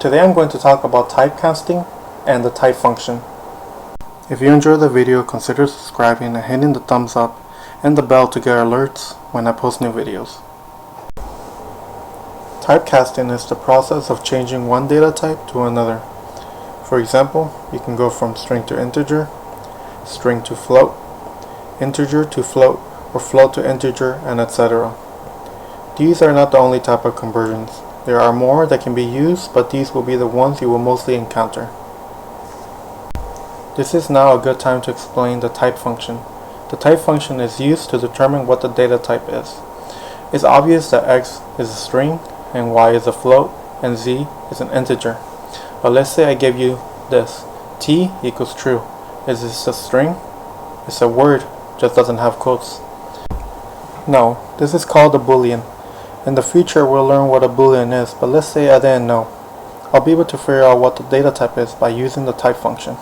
Today I'm going to talk about typecasting and the type function. If you enjoyed the video, consider subscribing and hitting the thumbs up and the bell to get alerts when I post new videos. Typecasting is the process of changing one data type to another. For example, you can go from string to integer, string to float, integer to float, or float to integer, and etc. These are not the only type of conversions. There are more that can be used, but these will be the ones you will mostly encounter. This is now a good time to explain the type function. The type function is used to determine what the data type is. It's obvious that x is a string, and y is a float, and z is an integer. But let's say I give you this. T equals true. Is this a string? It's a word, just doesn't have quotes. No, this is called a boolean. In the future we'll learn what a boolean is, but let's say I didn't know. I'll be able to figure out what the data type is by using the type function.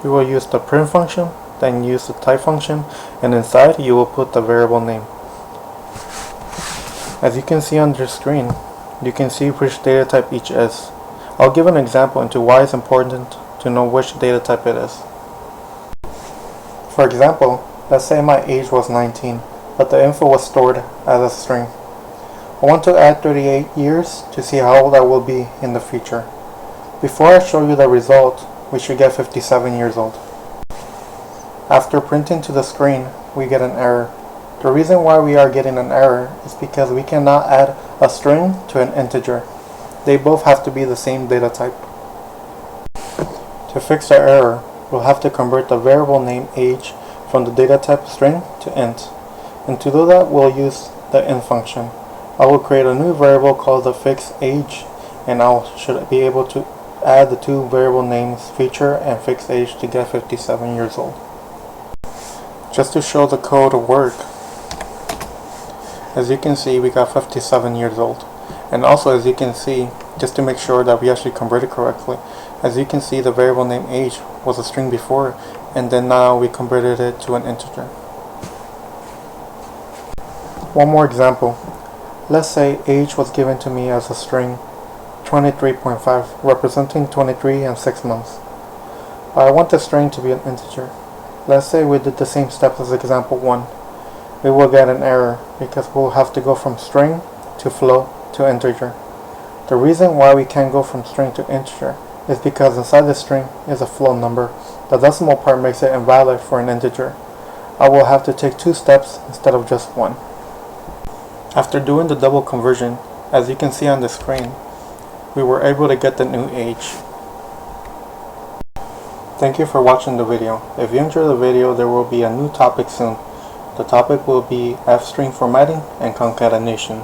You will use the print function, then use the type function, and inside you will put the variable name. As you can see on your screen, you can see which data type each is. I'll give an example into why it's important to know which data type it is. For example, let's say my age was 19, but the info was stored as a string. I want to add 38 years to see how old I will be in the future. Before I show you the result, we should get 57 years old. After printing to the screen, we get an error. The reason why we are getting an error is because we cannot add a string to an integer. They both have to be the same data type. To fix the error, we'll have to convert the variable name age from the data type string to int. And to do that, we'll use the int function. I will create a new variable called the fixed age, and I should be able to add the two variable names feature and fixed age to get 57 years old. Just to show the code work, as you can see, we got 57 years old. And also, as you can see, just to make sure that we actually converted correctly, as you can see, the variable name age was a string before, and then now we converted it to an integer. One more example. Let's say age was given to me as a string 23.5, representing 23 and 6 months. I want the string to be an integer. Let's say we did the same steps as example 1. We will get an error because we'll have to go from string to float to integer. The reason why we can't go from string to integer is because inside the string is a float number. The decimal part makes it invalid for an integer. I will have to take 2 steps instead of just 1. After doing the double conversion, as you can see on the screen, we were able to get the new age. Thank you for watching the video. If you enjoyed the video, there will be a new topic soon. The topic will be f-string formatting and concatenation.